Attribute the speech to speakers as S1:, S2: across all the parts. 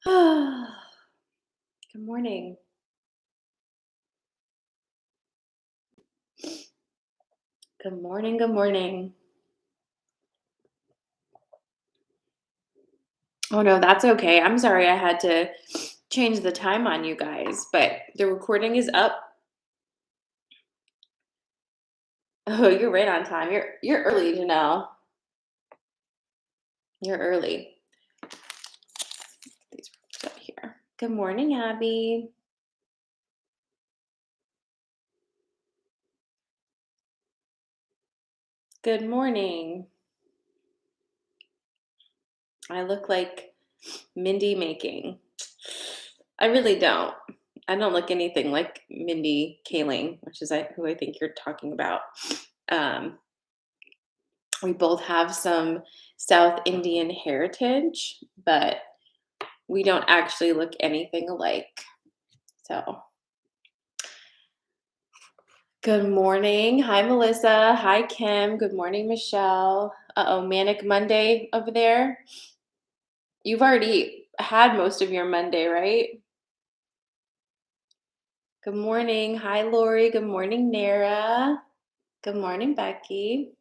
S1: Good morning. Good morning. Good morning. Oh no, that's okay. I'm sorry I had to change the time on you guys, but the recording is up. Oh, you're right on time. You're early to know. You're early. These up here. Good morning, Abby. Good morning. I look like Mindy making. I really don't. I don't look anything like Mindy Kaling, which is who I think you're talking about. Um, we both have some South Indian heritage, but we don't actually look anything alike. So, good morning. Hi, Melissa. Hi, Kim. Good morning, Michelle. Uh-oh, Manic Monday over there. You've already had most of your Monday, right? Good morning. Hi, Lori. Good morning, Nara. Good morning, Becky.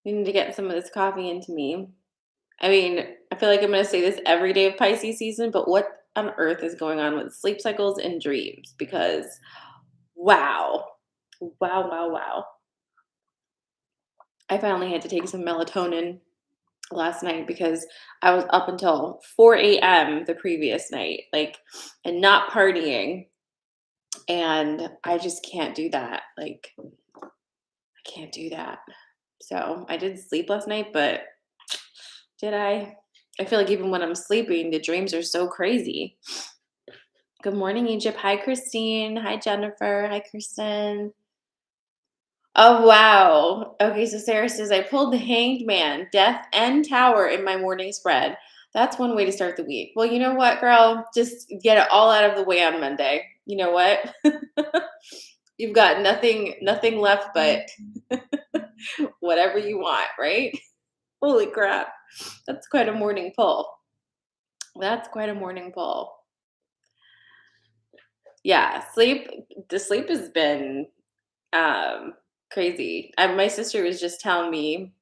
S1: We need to get some of this coffee into me. I mean, I feel like I'm going to say this every day of Pisces season, but what on earth is going on with sleep cycles and dreams? Because wow, wow, wow, wow. I finally had to take some melatonin last night because I was up until 4 a.m. the previous night, like, and not partying. And I just can't do that. Like, I can't do that. So I did sleep last night, but did I? I feel like even when I'm sleeping, the dreams are so crazy. Good morning, Egypt. Hi, Christine. Hi, Jennifer. Hi, Kristen. Oh, wow. Okay, so Sarah says, I pulled the hanged man, death, and tower in my morning spread. That's one way to start the week. Well, you know what, girl? Just get it all out of the way on Monday. You know what? You've got nothing left but whatever you want, right? Holy crap. That's quite a morning pull. That's quite a morning pull. Yeah, the sleep has been um crazy. My sister was just telling me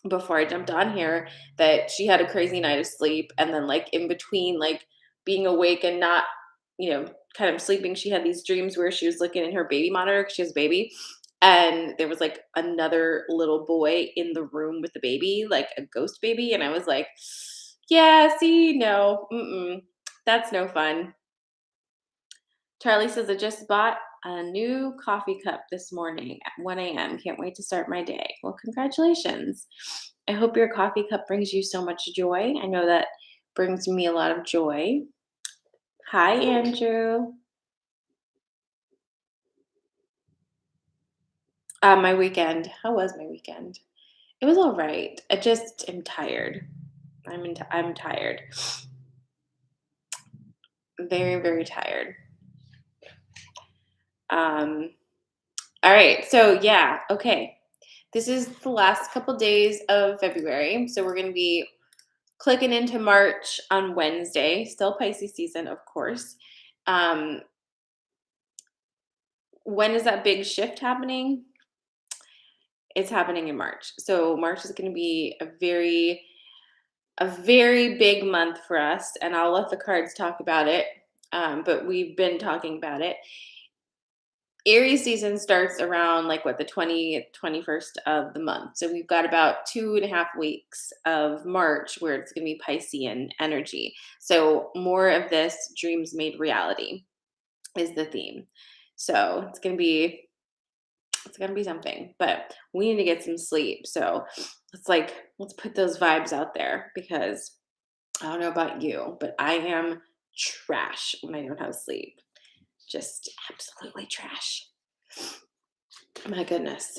S1: before I jumped on here that she had a crazy night of sleep, and then like in between like being awake and not, kind of sleeping, she had these dreams where she was looking in her baby monitor because she has a baby, and there was like another little boy in the room with the baby, like a ghost baby, and I was like, yeah, see, no, that's no fun. Charlie says, I just bought a new coffee cup this morning at 1 a.m. Can't wait to start my day. Well, congratulations. I hope your coffee cup brings you so much joy. I know that brings me a lot of joy. Hi, Andrew. My weekend. How was my weekend? It was all right. I just am tired. I'm tired. Very, very tired. Um, all right. So yeah, okay. This is the last couple days of February. So we're gonna be clicking into March on Wednesday, still Pisces season, of course. Um, when is that big shift happening? It's happening in March. So March is going to be a very big month for us, and I'll let the cards talk about it. But we've been talking about it. Aries season starts around like what, the 20th, 21st of the month. So we've got about 2.5 weeks of March where it's going to be Piscean energy. So more of this dreams made reality is the theme. So it's gonna be something, but we need to get some sleep. So let's put those vibes out there because I don't know about you, but I am trash when I don't have sleep. Just absolutely trash. My goodness.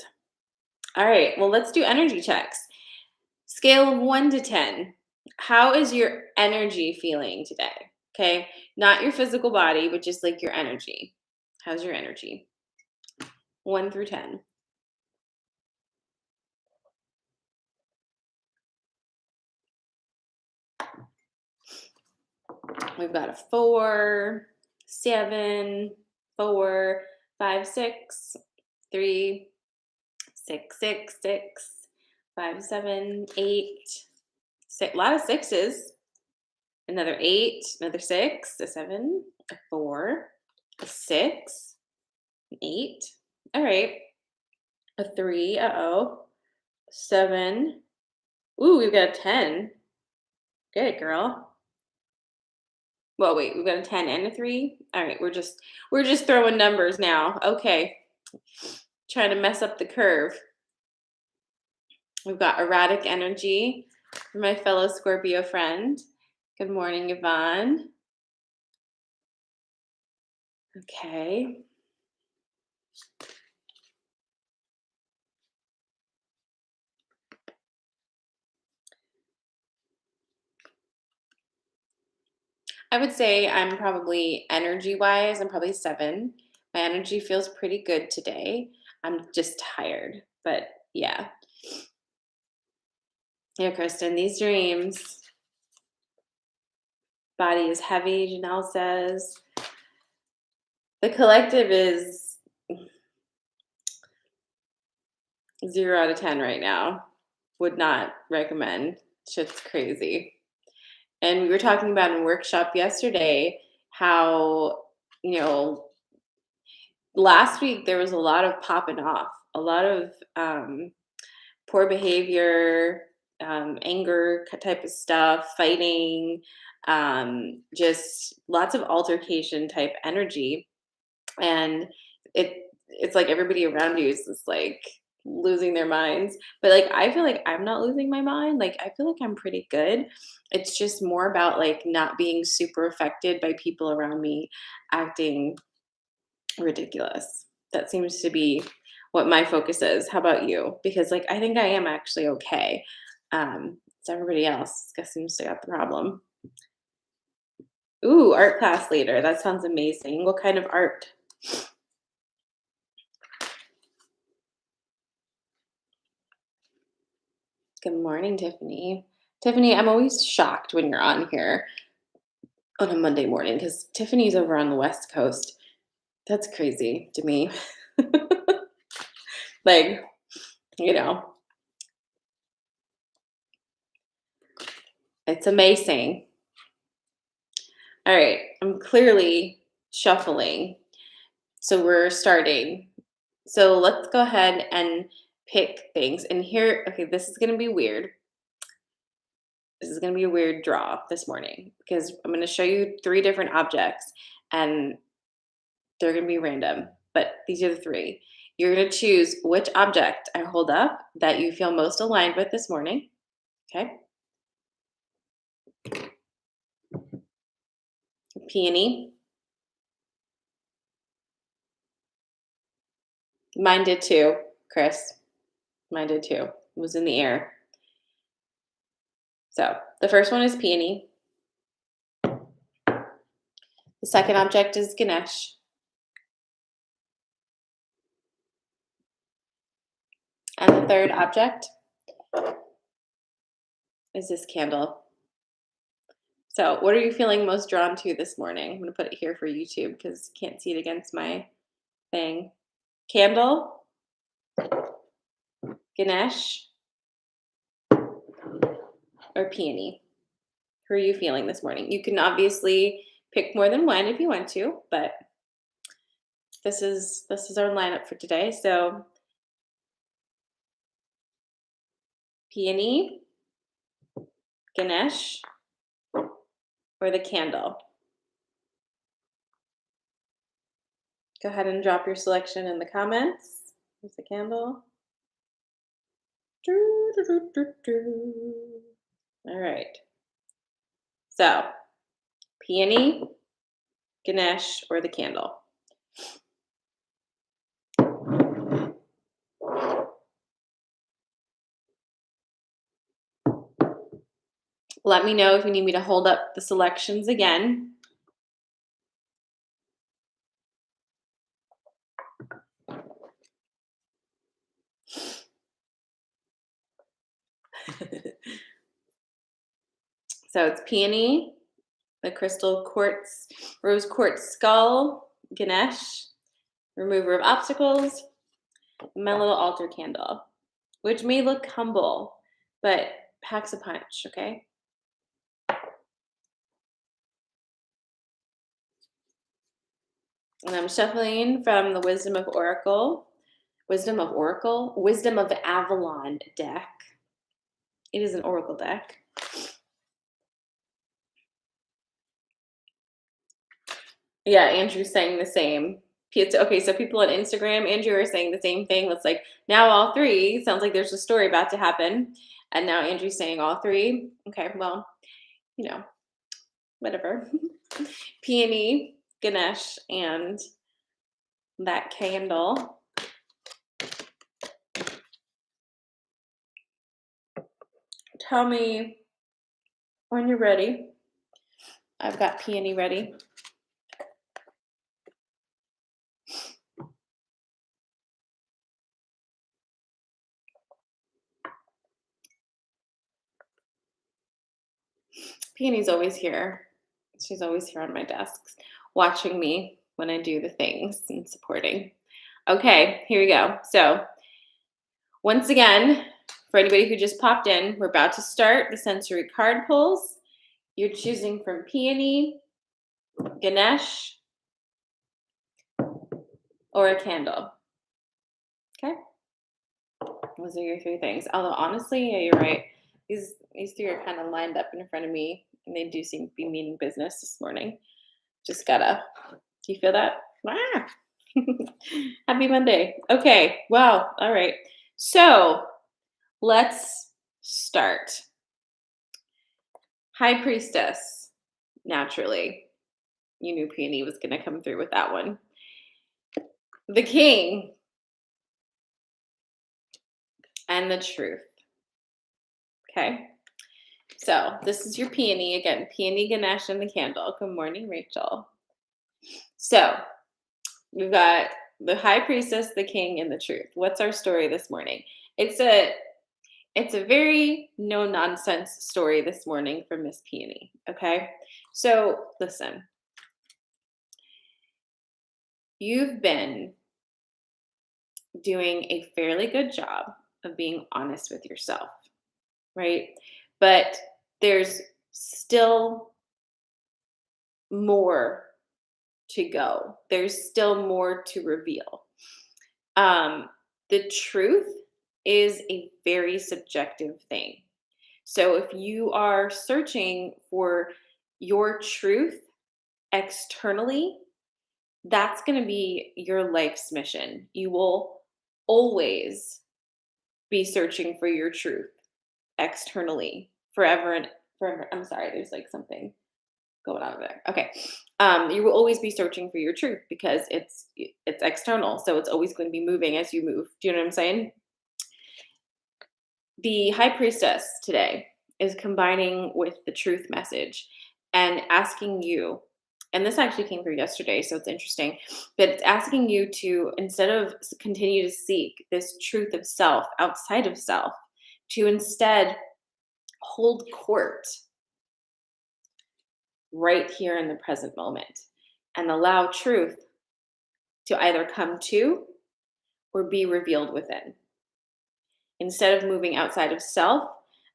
S1: All right, well, let's do energy checks. Scale of 1 to 10. How is your energy feeling today? Okay, not your physical body, but just like your energy. How's your energy? 1 through 10. We've got a 4, 7, 4, 5, 6, 3, 6, 6, 6, 5, 7, 8, 6. A lot of sixes. Another 8, another 6, a 7, a 4, a 6, an 8. All right. A 3, 7. Ooh, we've got a 10. Good girl. Well, wait, we've got a 10 and a 3. All right, we're just throwing numbers now. Okay. Trying to mess up the curve. We've got erratic energy for my fellow Scorpio friend. Good morning, Yvonne. Okay. I would say I'm probably energy wise, I'm probably 7. My energy feels pretty good today. I'm just tired, but yeah. Yeah, Kristen, these dreams. Body is heavy, Janelle says. The collective is 0 out of 10 right now. Would not recommend. Shit's crazy. And we were talking about in workshop yesterday how, you know, last week there was a lot of popping off, a lot of poor behavior, anger type of stuff, fighting, just lots of altercation type energy. And it's like everybody around you is just like losing their minds. But like I feel like I'm not losing my mind. Like I feel like I'm pretty good. It's just more about like not being super affected by people around me acting ridiculous. That seems to be what my focus is. How about you? Because like I think I am actually okay. It's everybody else that seems to got the problem. Ooh, art class later. That sounds amazing. What kind of art? Good morning, Tiffany. Tiffany, I'm always shocked when you're on here on a Monday morning because Tiffany's over on the West Coast. That's crazy to me. Like, you know, it's amazing. All right, I'm clearly shuffling. So we're starting. So let's go ahead and pick things. And here, okay, this is going to be weird. This is going to be a weird draw this morning because I'm going to show you 3 different objects and they're going to be random, but these are the 3. You're going to choose which object I hold up that you feel most aligned with this morning. Okay. Peony. Mine did too, Chris. Mine did too. It was in the air. So the first one is peony. The second object is Ganesh. And the third object is this candle. So what are you feeling most drawn to this morning? I'm going to put it here for YouTube because you can't see it against my thing. Candle, Ganesh, or peony? Who are you feeling this morning? You can obviously pick more than one if you want to, but this is our lineup for today. So peony, Ganesh, or the candle. Go ahead and drop your selection in the comments. Here's the candle. All right. So, peony, Ganesh, or the candle. Let me know if you need me to hold up the selections again. So it's peony, the crystal quartz, rose quartz skull, Ganesh, remover of obstacles, my little altar candle, which may look humble, but packs a punch, okay? And I'm shuffling from the Wisdom of Avalon deck. It is an oracle deck. Yeah, Andrew's saying the same. Okay, so people on Instagram, Andrew, are saying the same thing. It's like now all three. Sounds like there's a story about to happen. And now Andrew's saying all three. Okay, well, whatever. Peony, Ganesh, and that candle. Tell me when you're ready. I've got peony ready. Peony's always here. She's always here on my desk, watching me when I do the things and supporting. Okay, here we go. So, once again, for anybody who just popped in, we're about to start the sensory card pulls. You're choosing from Peony, Ganesh, or a candle. Okay? Those are your three things. Although, honestly, yeah, you're right. These three are kind of lined up in front of me, and they do seem to be meaning business this morning. Just gotta, do you feel that? Ah. Happy Monday. Okay, well, all right. So let's start. High Priestess, naturally. You knew Peony was going to come through with that one. The King and the Truth. Okay. So this is your Peony. Again, Peony, Ganesh, and the candle. Good morning, Rachel. So we've got the High Priestess, the King, and the Truth. What's our story this morning? It's a very no-nonsense story this morning from Miss Peony, okay? So listen. You've been doing a fairly good job of being honest with yourself, right? But there's still more to go. There's still more to reveal. The truth is a very subjective thing. So if you are searching for your truth externally, that's going to be your life's mission. You will always be searching for your truth externally forever and forever. I'm sorry, there's like something going on over there. Okay. You will always be searching for your truth because it's external. So it's always going to be moving as you move. Do you know what I'm saying? The High Priestess today is combining with the truth message and asking you, and this actually came through yesterday, so it's interesting, but it's asking you to, instead of continue to seek this truth of self outside of self, to instead hold court right here in the present moment and allow truth to either come to or be revealed within. Instead of moving outside of self,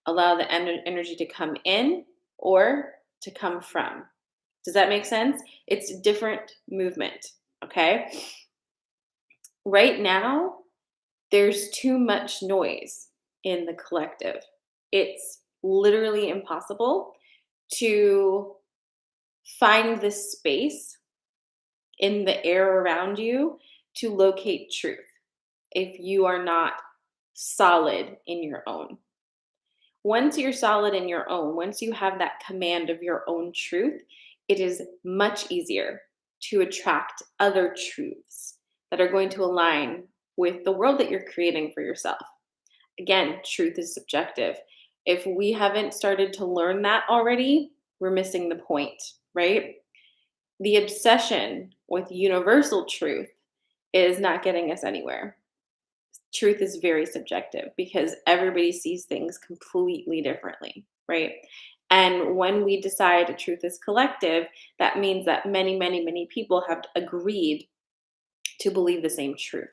S1: allow the energy to come in or to come from. Does that make sense? It's a different movement, okay? Right now, there's too much noise in the collective. It's literally impossible to find the space in the air around you to locate truth if you are not solid in your own. Once you're solid in your own, once you have that command of your own truth, it is much easier to attract other truths that are going to align with the world that you're creating for yourself. Again, truth is subjective. If we haven't started to learn that already, we're missing the point, right? The obsession with universal truth is not getting us anywhere. Truth is very subjective because everybody sees things completely differently, right? And when we decide a truth is collective, that means that many, many, many people have agreed to believe the same truth,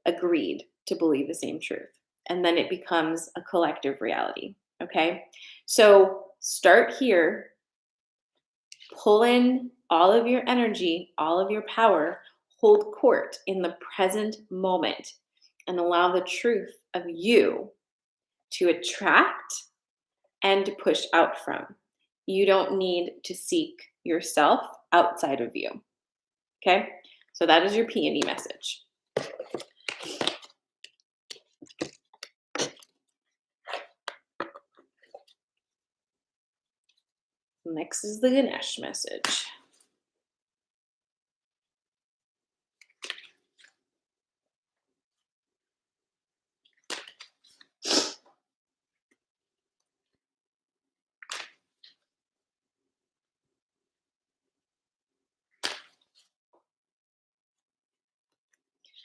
S1: agreed to believe the same truth. And then it becomes a collective reality. Okay. So start here, pull in all of your energy, all of your power, hold court in the present moment, and allow the truth of you to attract and to push out from. You don't need to seek yourself outside of you. Okay? So that is your peony message. Next is the Ganesh message.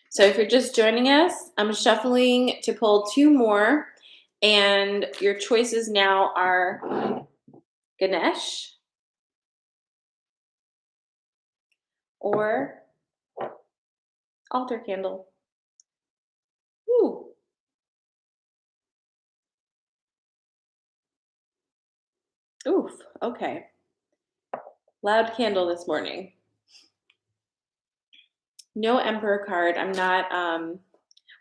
S1: So if you're just joining us, I'm shuffling to pull two more, and your choices now are Ganesh or altar candle. Ooh. Oof. Okay. Loud candle this morning. No Emperor card. I'm not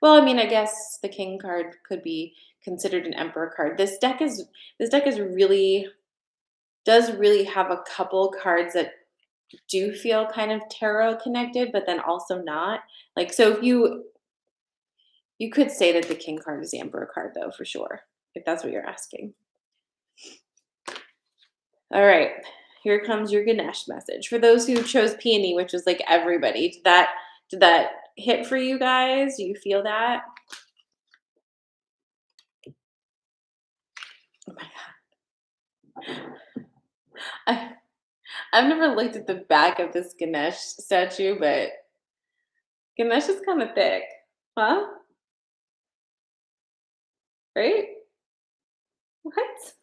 S1: well, I mean, I guess the King card could be considered an Emperor card. This deck is really does really have a couple cards that do feel kind of tarot connected, but then also not. Like, so if you could say that the King card is the Emperor card though, for sure, if that's what you're asking. All right. Here comes your Ganesh message. For those who chose peony, which was like everybody, did that hit for you guys? Do you feel that? Oh my god. I I've never looked at the back of this Ganesh statue, but Ganesh is kind of thick. Huh? Right? What?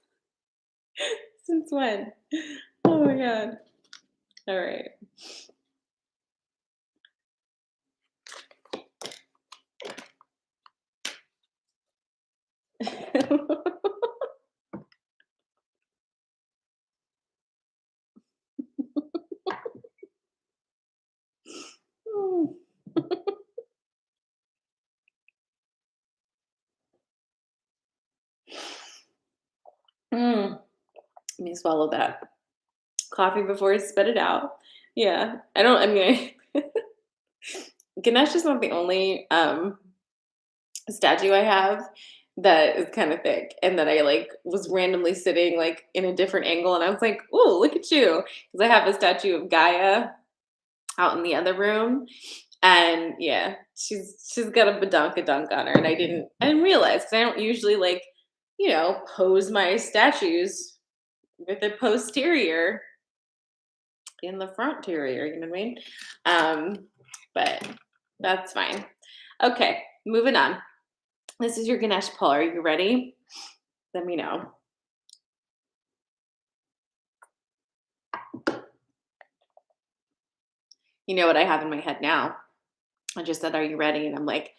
S1: Since when? Oh my god. All right. Mm. Let me swallow that. Coffee before I spit it out. Yeah. I mean, Ganesh is not the only statue I have that is kind of thick and that I like was randomly sitting like in a different angle and I was like, "Ooh, look at you." Because I have a statue of Gaia out in the other room. And yeah, she's got a badonkadunk on her, and I didn't realize because I don't usually like, pose my statues with the posterior in the fronterior, you know what I mean? But that's fine. Okay, moving on. This is your Ganesh pull. Are you ready? Let me know. You know what I have in my head now. I just said, "Are you ready?" And I'm like,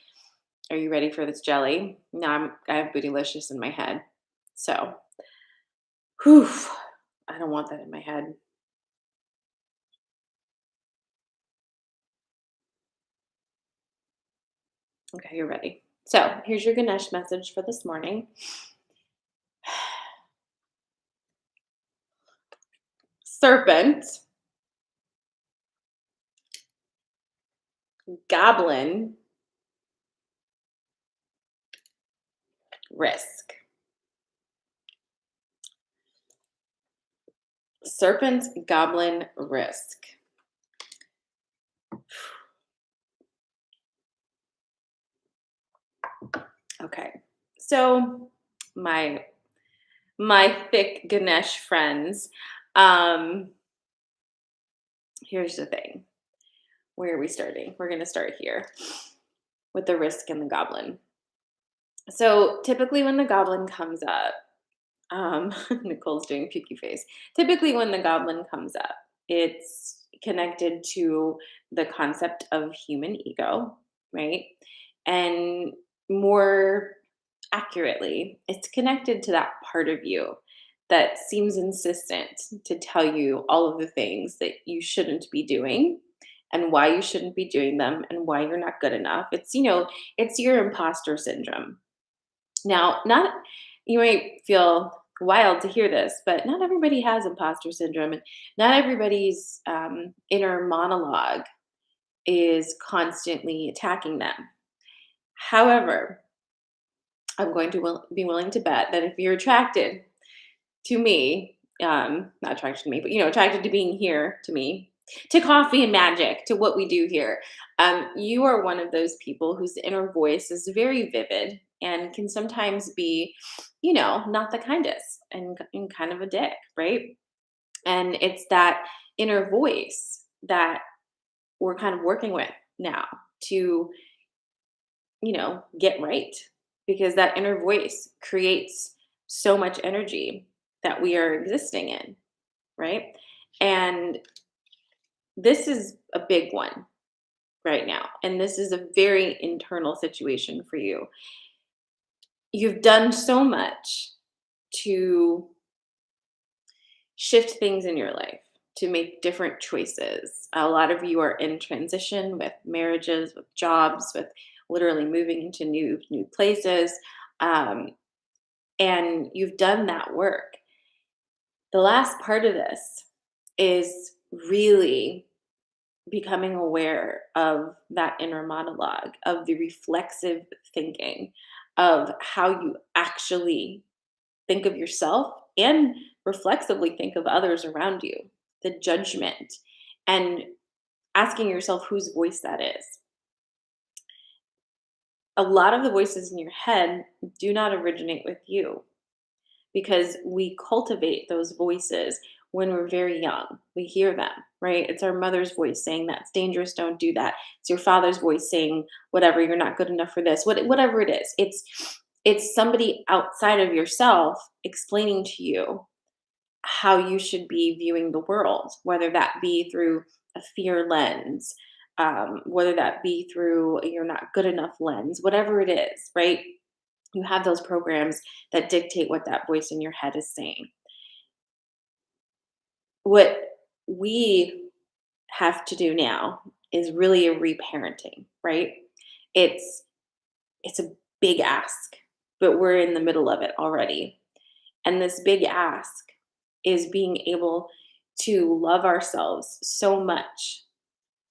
S1: "Are you ready for this jelly?" Now I have bootylicious in my head. So, whew, I don't want that in my head. Okay, you're ready. So, here's your Ganesh message for this morning. Serpent, goblin, risk. Serpent, goblin, risk. Okay. So, my thick Ganesh friends, um here's the thing. Where are we starting? We're going to start here with the risk and the goblin. So, typically when the goblin comes up, Nicole's doing pukey face. Typically, when the goblin comes up, it's connected to the concept of human ego, right? And more accurately, it's connected to that part of you that seems insistent to tell you all of the things that you shouldn't be doing and why you shouldn't be doing them and why you're not good enough. It's your imposter syndrome. Now, not you might feel wild to hear this, but not everybody has imposter syndrome, and not everybody's inner monologue is constantly attacking them. However, I'm going to be willing to bet that if you're attracted to me, not attracted to me, but attracted to being here to me, to coffee and magic, to what we do here, you are one of those people whose inner voice is very vivid and can sometimes be, not the kindest and kind of a dick, right? And it's that inner voice that we're kind of working with now to, get right, because that inner voice creates so much energy that we are existing in, right? And this is a big one right now. And this is a very internal situation for you. You've done so much to shift things in your life, to make different choices. A lot of you are in transition with marriages, with jobs, with literally moving into new places. Um, and you've done that work. The last part of this is really becoming aware of that inner monologue, of the reflexive thinking, of how you actually think of yourself and reflexively think of others around you, the judgment, and asking yourself whose voice that is. A lot of the voices in your head do not originate with you, because we cultivate those voices when we're very young. We hear them, right? It's our mother's voice saying that's dangerous, don't do that. It's your father's voice saying whatever, you're not good enough for this. Whatever it is. It's somebody outside of yourself explaining to you how you should be viewing the world, whether that be through a fear lens, whether that be through a you're not good enough lens, whatever it is, right? You have those programs that dictate what that voice in your head is saying. What we have to do now is really a reparenting, right? It's it's a big ask, but we're in the middle of it already. And this big ask is being able to love ourselves so much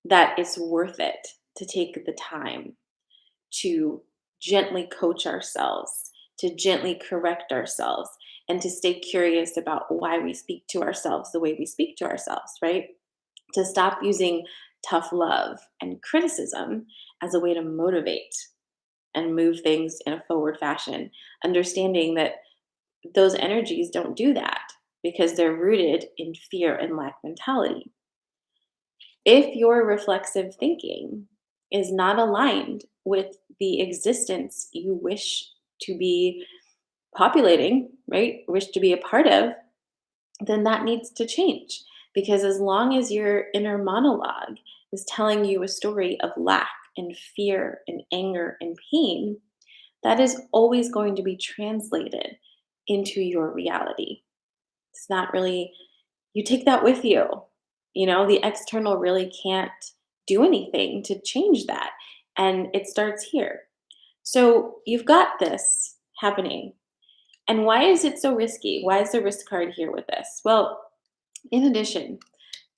S1: that it's worth it to take the time to gently coach ourselves, to gently correct ourselves, and to stay curious about why we speak to ourselves the way we speak to ourselves, right? To stop using tough love and criticism as a way to motivate and move things in a forward fashion, understanding that those energies don't do that because they're rooted in fear and lack mentality. If your reflexive thinking is not aligned with the existence you wish to be populating, right? Wish to be a part of, then that needs to change. Because as long as your inner monologue is telling you a story of lack and fear and anger and pain, that is always going to be translated into your reality. It's not really, you take that with you. The external really can't do anything to change that. And it starts here. So you've got this happening. And why is it so risky? Why is the risk card here with this? Well, in addition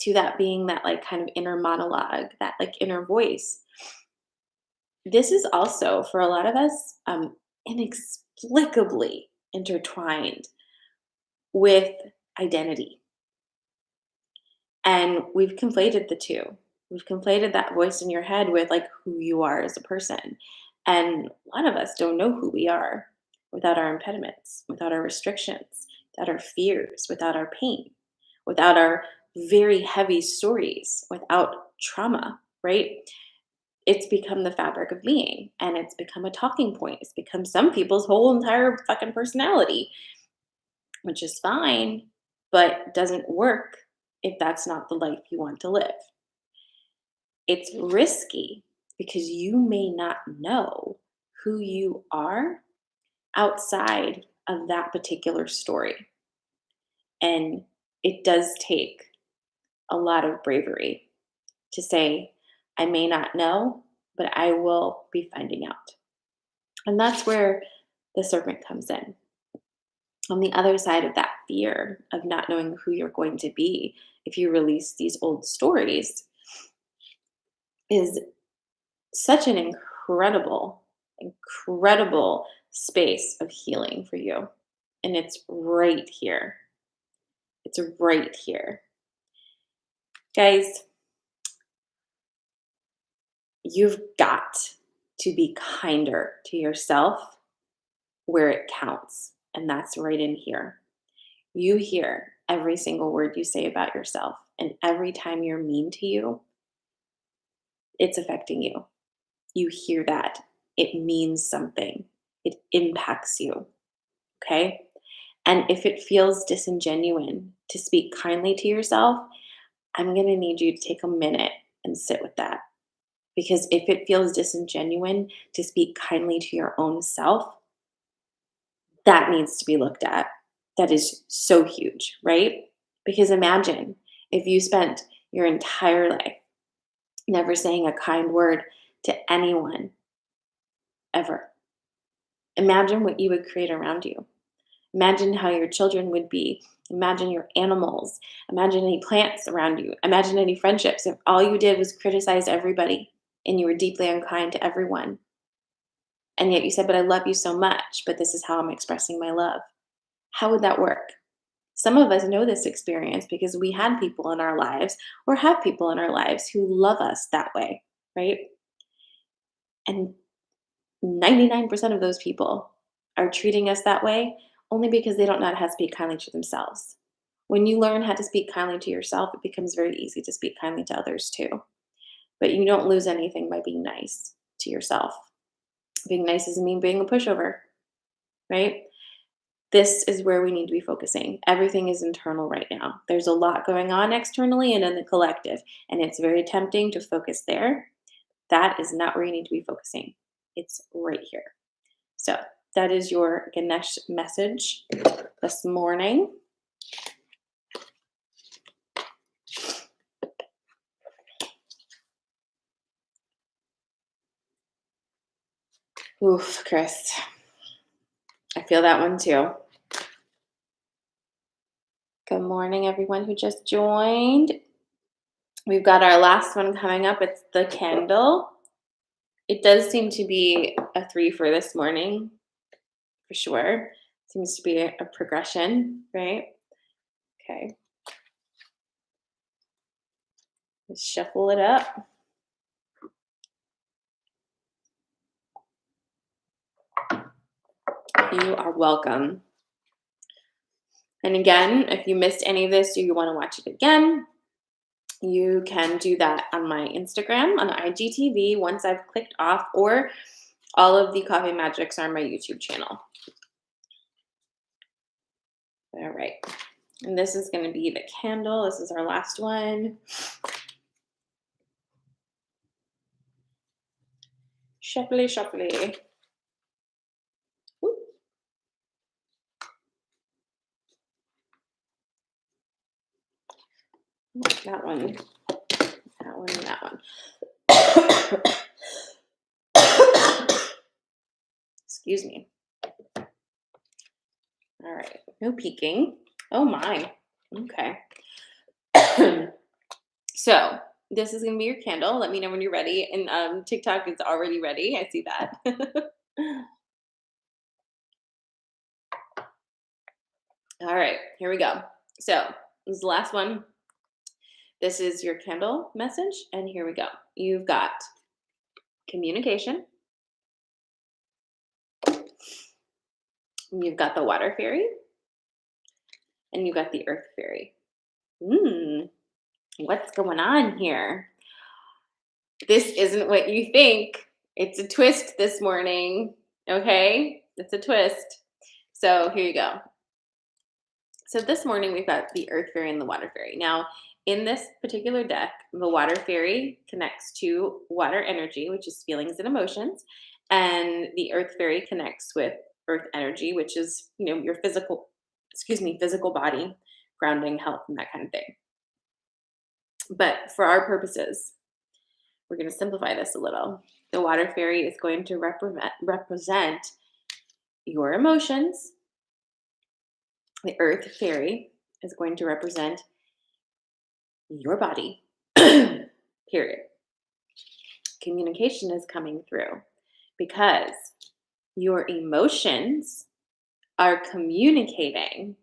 S1: to that being that like kind of inner monologue, that like inner voice, this is also for a lot of us inexplicably intertwined with identity. And we've conflated the two. We've conflated that voice in your head with like who you are as a person. And a lot of us don't know who we are without our impediments, without our restrictions, without our fears, without our pain, without our very heavy stories, without trauma, right? It's become the fabric of being, and it's become a talking point. It's become some people's whole entire fucking personality. which is fine, but doesn't work if that's not the life you want to live. It's risky because you may not know who you are outside of that particular story. And it does take a lot of bravery to say, I may not know, but I will be finding out. And that's where the serpent comes in. On the other side of that fear of not knowing who you're going to be if you release these old stories is such an incredible space of healing for you. And it's right here. It's right here. Guys, you've got to be kinder to yourself where it counts. And that's right in here. You hear every single word you say about yourself. And every time you're mean to you, it's affecting you. You hear that. It means something. It impacts you. Okay? And if it feels disingenuous to speak kindly to yourself, I'm going to need you to take a minute and sit with that. Because if it feels disingenuous to speak kindly to your own self, that needs to be looked at. That is so huge, right? Because imagine if you spent your entire life never saying a kind word to anyone ever. Imagine what you would create around you. Imagine how your children would be. Imagine your animals. Imagine any plants around you. Imagine any friendships. If all you did was criticize everybody and you were deeply unkind to everyone, and yet you said, but I love you so much, but this is how I'm expressing my love. How would that work? Some of us know this experience because we had people in our lives or have people in our lives who love us that way, right? And 99% of those people are treating us that way only because they don't know how to speak kindly to themselves. When you learn how to speak kindly to yourself, it becomes very easy to speak kindly to others too. But you don't lose anything by being nice to yourself. Being nice doesn't mean being a pushover, right? This is where we need to be focusing. Everything is internal right now. There's a lot going on externally and in the collective, and it's very tempting to focus there. That is not where you need to be focusing. It's right here. So that is your Ganesh message this morning. Oof, Chris. I feel that one too. Good morning, everyone who just joined. We've got our last one coming up. It's the candle. It does seem to be a 3 for this morning, for sure. Seems to be a progression, right? Okay. Let's shuffle it up. You are welcome. And again, if you missed any of this or you want to watch it again, you can do that on my Instagram, on IGTV, once I've clicked off, or all of the Coffee Magics are on my YouTube channel. All right. And this is going to be the candle. This is our last one. Shuffly, shuffly. Ooh. That one, that one, and that one. Excuse me. All right, no peeking. Oh my. Okay. So this is gonna be your candle. Let me know when you're ready. And TikTok is already ready. I see that. All right, here we go. So this is the last one. This is your candle message, and here we go. You've got communication. You've got the water fairy, and you've got the earth fairy. What's going on here? This isn't what you think. It's a twist this morning, okay? It's a twist. So here you go. So this morning we've got the Earth Fairy and the Water Fairy. Now, in this particular deck, the Water Fairy connects to water energy, which is feelings and emotions, and the Earth Fairy connects with earth energy, which is, your physical body, grounding, health, and that kind of thing. But for our purposes, we're going to simplify this a little. The Water Fairy is going to represent your emotions. The Earth Fairy is going to represent your body. Period. Communication is coming through because your emotions are communicating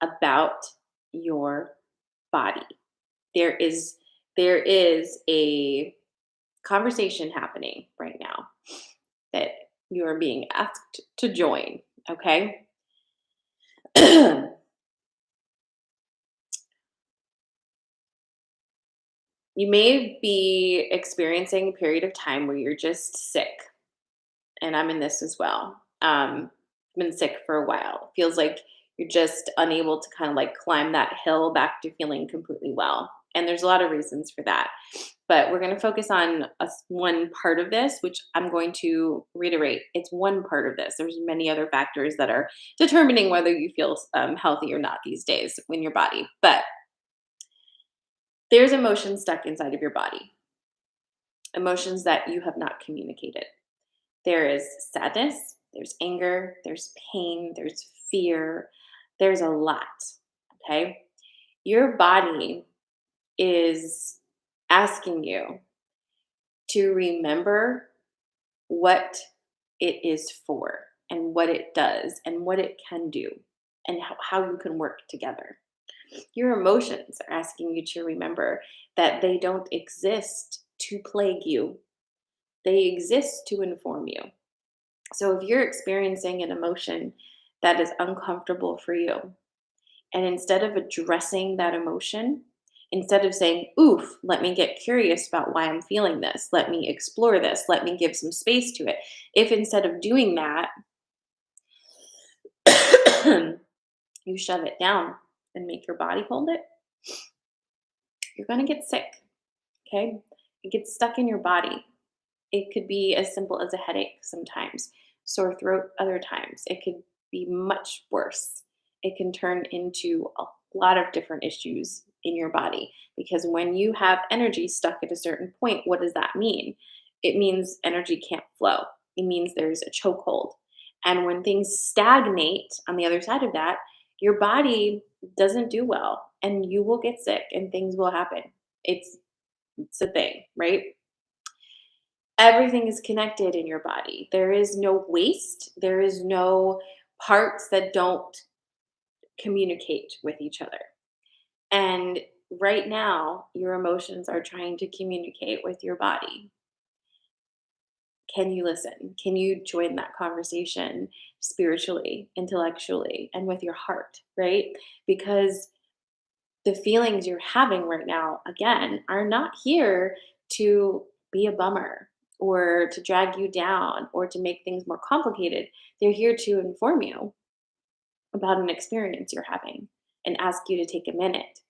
S1: about your body. There is a conversation happening right now that you are being asked to join, okay? You may be experiencing a period of time where you're just sick, and I'm in this as well. Been sick for a while. Feels like you're just unable to kind of like climb that hill back to feeling completely well. And there's a lot of reasons for that. But we're going to focus on one part of this, which I'm going to reiterate. It's one part of this. There's many other factors that are determining whether you feel healthy or not these days in your body. But there's emotions stuck inside of your body, emotions that you have not communicated. There is sadness, there's anger, there's pain, there's fear, there's a lot. Okay. Your body is asking you to remember what it is for and what it does and what it can do and how you can work together. Your emotions are asking you to remember that they don't exist to plague you, they exist to inform you. So if you're experiencing an emotion that is uncomfortable for you, and instead of addressing that emotion, instead of saying, oof, let me get curious about why I'm feeling this, let me explore this, let me give some space to it. If instead of doing that, you shove it down and make your body hold it, you're going to get sick. Okay. It gets stuck in your body. It could be as simple as a headache sometimes, sore throat other times. It could be much worse. It can turn into a lot of different issues in your body because when you have energy stuck at a certain point, what does that mean? It means energy can't flow. It means there's a chokehold. And when things stagnate on the other side of that, your body doesn't do well and you will get sick and things will happen. It's a thing, right? Everything is connected in your body. There is no waste. There is no parts that don't communicate with each other. And right now, your emotions are trying to communicate with your body. Can you listen? Can you join that conversation spiritually, intellectually, and with your heart, right? Because the feelings you're having right now, again, are not here to be a bummer or to drag you down or to make things more complicated. They're here to inform you about an experience you're having and ask you to take a minute.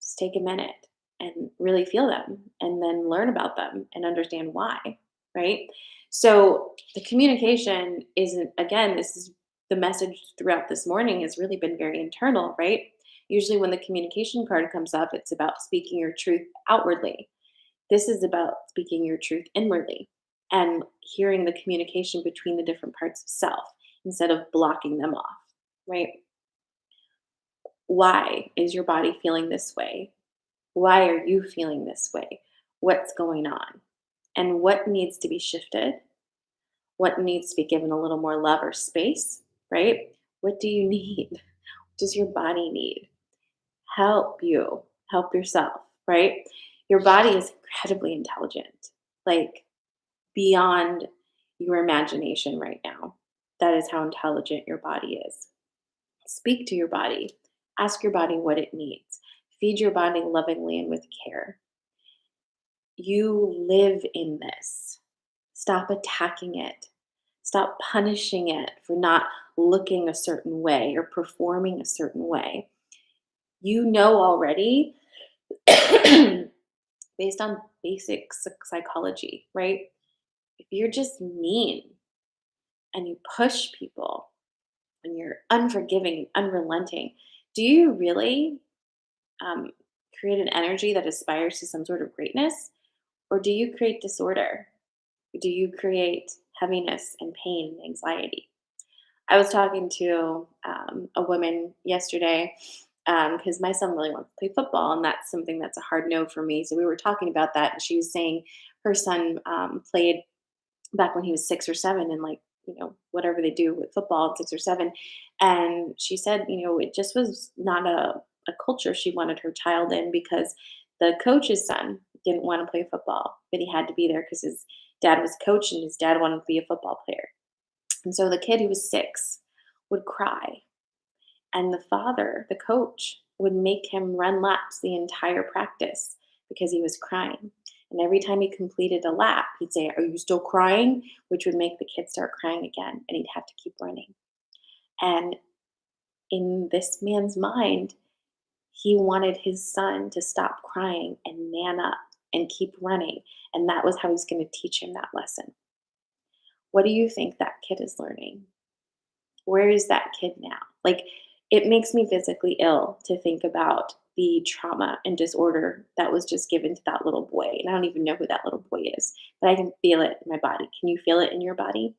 S1: Just take a minute and really feel them and then learn about them and understand why, right? So the communication isn't, again, this is the message throughout this morning has really been very internal, right? Usually when the communication card comes up, it's about speaking your truth outwardly. This is about speaking your truth inwardly and hearing the communication between the different parts of self instead of blocking them off, right? Why is your body feeling this way? Why are you feeling this way? What's going on? And what needs to be shifted? What needs to be given a little more love or space, right? What do you need? What does your body need? Help yourself, right? Your body is incredibly intelligent, like beyond your imagination right now. That is how intelligent your body is. Speak to your body. Ask your body what it needs. Feed your body lovingly and with care. You live in this. Stop attacking it. Stop punishing it for not looking a certain way or performing a certain way, you know already based on basic psychology, right? If you're just mean and you push people and you're unforgiving and unrelenting, do you really um, create an energy that aspires to some sort of greatness? Or do you create disorder? Do you create heaviness and pain and anxiety? I was talking to a woman yesterday because my son really wants to play football, and that's something that's a hard no for me. So we were talking about that, and she was saying her son played back when he was 6 or 7, and like whatever they do with football at 6 or 7, and she said it just was not a culture she wanted her child in because the coach's son didn't want to play football, but he had to be there because his dad was a coach and his dad wanted to be a football player. And so the kid who was 6 would cry, and the father, the coach, would make him run laps the entire practice because he was crying. And every time he completed a lap, he'd say, "Are you still crying?" Which would make the kid start crying again, and he'd have to keep running. And in this man's mind, he wanted his son to stop crying and man up and keep running. And that was how he's going to teach him that lesson. What do you think that kid is learning? Where is that kid now? Like, it makes me physically ill to think about the trauma and disorder that was just given to that little boy. And I don't even know who that little boy is, but I can feel it in my body. Can you feel it in your body?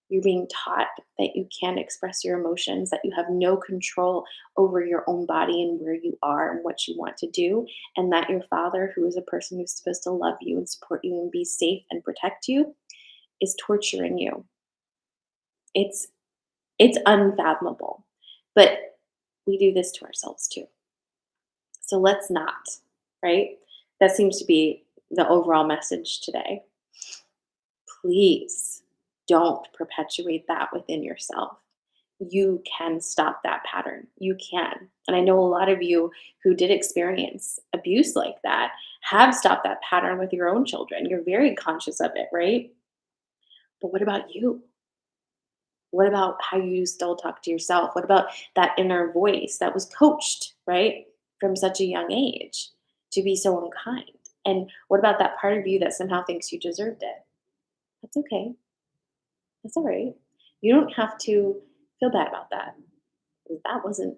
S1: You're being taught that you can't express your emotions, that you have no control over your own body and where you are and what you want to do, and that your father, who is a person who's supposed to love you and support you and be safe and protect you, is torturing you. It's it's unfathomable. But we do this to ourselves too. So let's not, right? That seems to be the overall message today. Please don't perpetuate that within yourself. You can stop that pattern. You can. And I know a lot of you who did experience abuse like that have stopped that pattern with your own children. You're very conscious of it, right? But what about you? What about how you still talk to yourself? What about that inner voice that was coached, right, from such a young age to be so unkind? And what about that part of you that somehow thinks you deserved it? That's okay. That's all right. You don't have to feel bad about that. That wasn't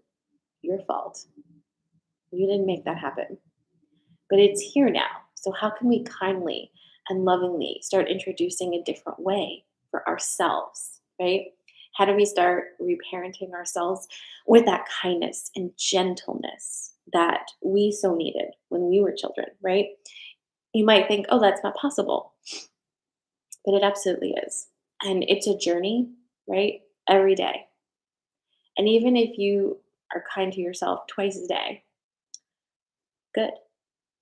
S1: your fault. You didn't make that happen. But it's here now. So, how can we kindly and lovingly start introducing a different way for ourselves, right? How do we start reparenting ourselves with that kindness and gentleness that we so needed when we were children, right? You might think, oh, that's not possible, but it absolutely is. And it's a journey, right? Every day. And even if you are kind to yourself twice a day, good.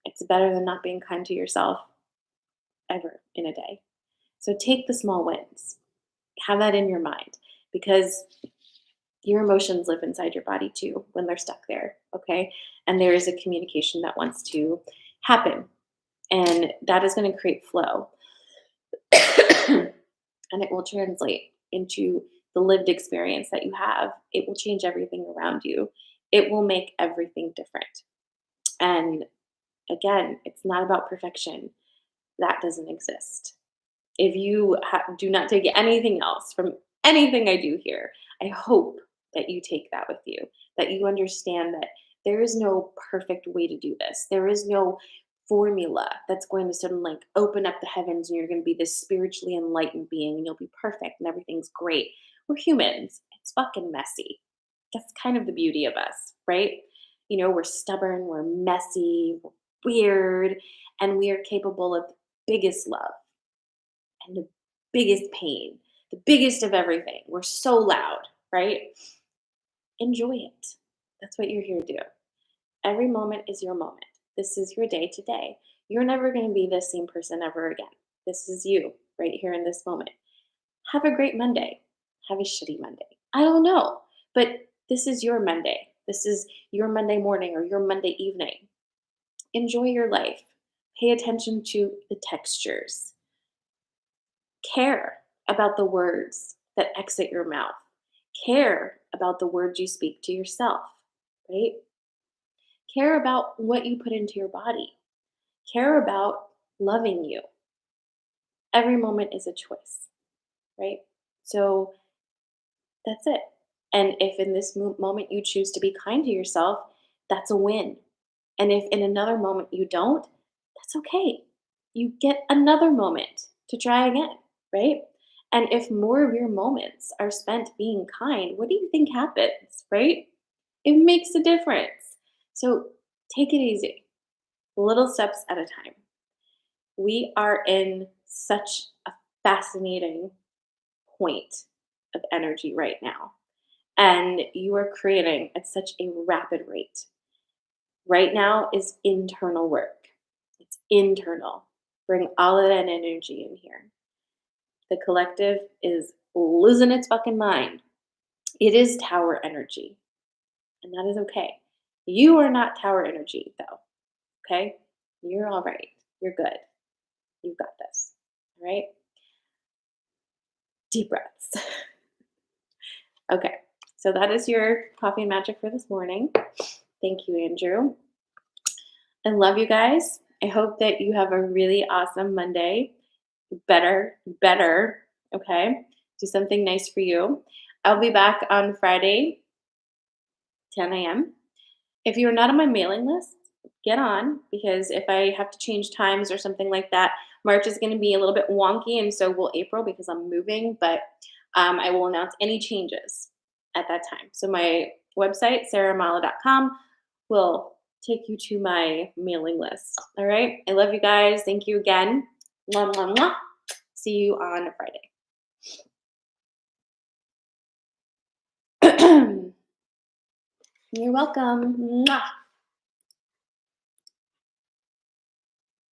S1: It's better than not being kind to yourself ever in a day. So take the small wins. Have that in your mind because your emotions live inside your body too when they're stuck there. Okay. And there is a communication that wants to happen. And that is going to create flow. And it will translate into the lived experience that you have. It will change everything around you. It will make everything different. And again, it's not about perfection. That doesn't exist. If you do not take anything else from anything I do here, I hope that you take that with you, that you understand that there is no perfect way to do this. There is no formula that's going to sort of like open up the heavens and you're going to be this spiritually enlightened being and you'll be perfect and everything's great. We're humans. It's fucking messy. That's kind of the beauty of us, right? We're stubborn, we're messy, we're weird, and we are capable of the biggest love and the biggest pain, the biggest of everything. We're so loud, right? Enjoy it. That's what you're here to do. Every moment is your moment. This is your day today. You're never going to be the same person ever again. This is you right here in this moment. Have a great Monday. Have a shitty Monday. I don't know, but this is your Monday. This is your Monday morning or your Monday evening. Enjoy your life. Pay attention to the textures. Care about the words that exit your mouth. Care about the words you speak to yourself, right? Care about what you put into your body. Care about loving you. Every moment is a choice, right? So that's it. And if in this moment you choose to be kind to yourself, that's a win. And if in another moment you don't, that's okay. You get another moment to try again, right? And if more of your moments are spent being kind, what do you think happens, right? It makes a difference. So take it easy, little steps at a time. We are in such a fascinating point of energy right now, and you are creating at such a rapid rate. Right now is internal work. It's internal. Bring all of that energy in here. The collective is losing its fucking mind. It is tower energy, and that is okay. You are not tower energy, though. Okay? You're all right. You're good. You've got this. All right? Deep breaths. Okay. So that is your coffee and magic for this morning. Thank you, Andrew. I love you guys. I hope that you have a really awesome Monday. Better. Okay. Do something nice for you. I'll be back on Friday, 10 a.m. If you're not on my mailing list, get on, because if I have to change times or something like that, March is going to be a little bit wonky, and so will April because I'm moving, but I will announce any changes at that time. So my website, sarahmala.com, will take you to my mailing list. All right. I love you guys. Thank you again. Mwah, mwah, mwah. See you on Friday. You're welcome. Mwah.